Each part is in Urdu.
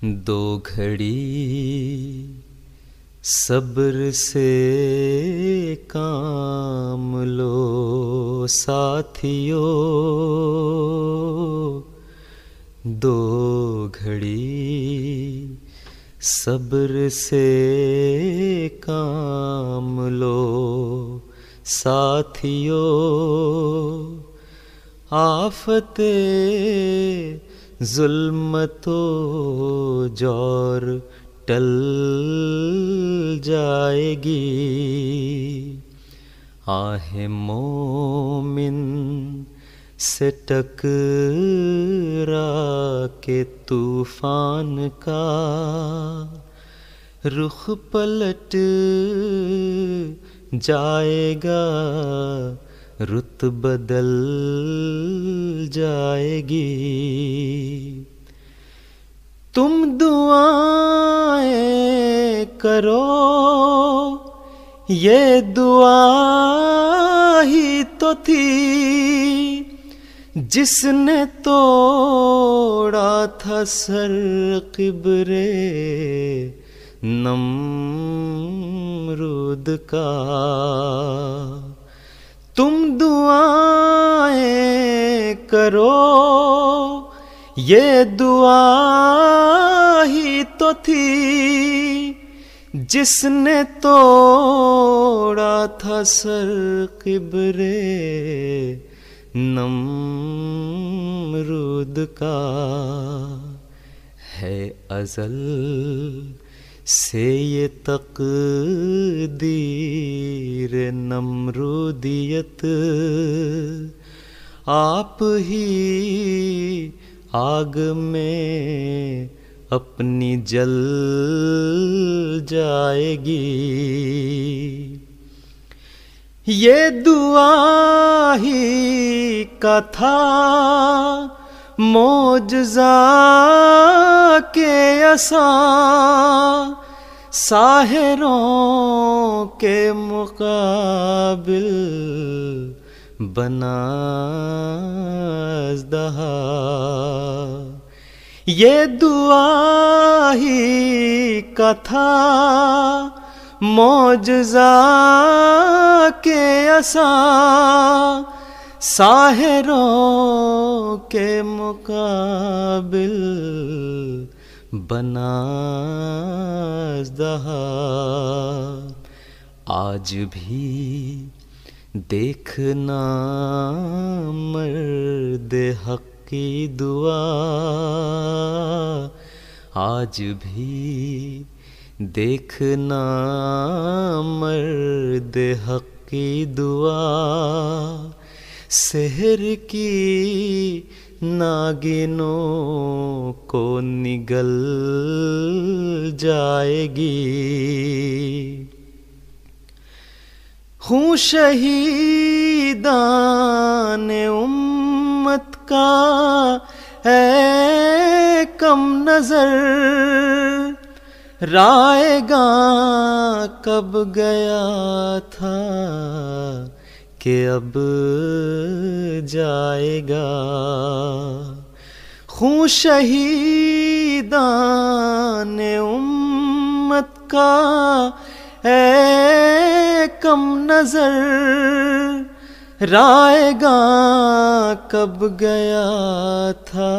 دو گھڑی صبر سے کام لو ساتھیو، دو گھڑی صبر سے کام لو ساتھیو، آفت ظلمت و جور ٹل جائے گی، آہ مومن سے ٹکرا کے طوفان کا رخ پلٹ جائے گا، رت بدل جائے گی۔ تم دعائیں کرو، یہ دعا ہی تو تھی جس نے توڑا تھا سر قبر نمرود کا۔ تم دعائیں کرو، یہ دعا ہی تو تھی جس نے توڑا تھا سر قبر نمرود کا۔ ہے ازل سے یہ تقدیر نمرودیت، آپ ہی آگ میں اپنی جل جائے گی۔ یہ دعا ہی کا تھا معجزہ کے عصا، ساحروں کے مقابل بنا اژدہا۔ یہ دعا ہی کا تھا معجزہ کے عصا، ساحروں کے مقابل بنا اژدہا۔ آج بھی دیکھنا مرد حق کی دعا، آج بھی دیکھنا مرد حق کی دعا، سحر کی ناگنوں کو نگل جائے گی۔ خون شہیدان امت کا ہے کم نظر، رائے گاں کب گیا تھا کہ اب جائے گا۔ خون شہیدان امت کا اے کم نظر، رائے گاں کب گیا تھا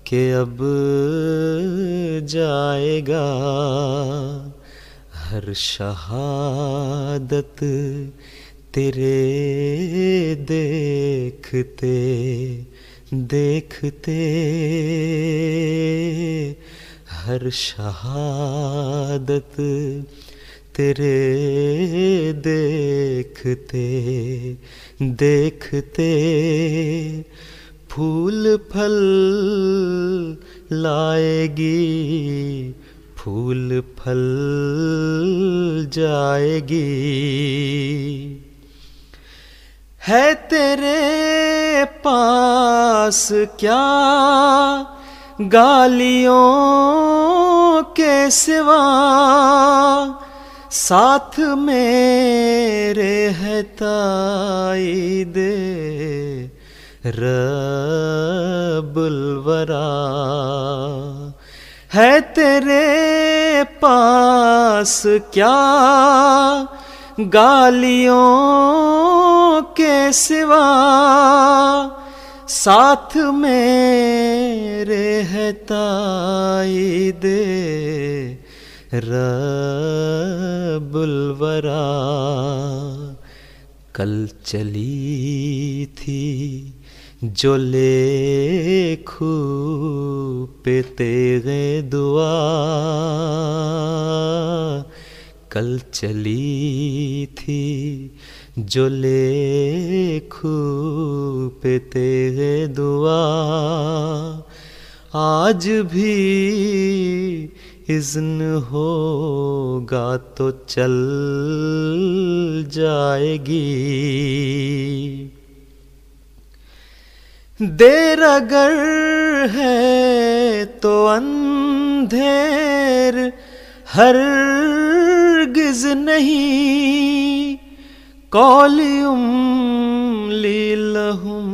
کہ اب جائے گا۔ ہر شہادت تیرے دیکھتے دیکھتے، ہر شہادت تیرے دیکھتے دیکھتے، پھول پھل لائے گی، پھول پھل جائے گی۔ ہے تیرے پاس کیا گالیوں کے سوا، ساتھ میرے ہے تائید رب الورا، ہے تیرے پاس کیا گالیوں کے سوا، ساتھ میرے ہے تائید رب الورا۔ کل چلی تھی جو لے کھو پہ تیغ دعا، کل چلی تھی جو لے کھو پہ تیغ دعا، آج بھی اذن ہوگا تو چل جائے گی، دیر اگر ہے تو اندھیر ہرگز نہیں، قول املی لہم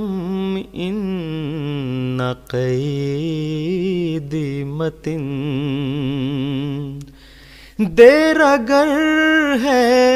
ان قیدی متن، دیر اگر ہے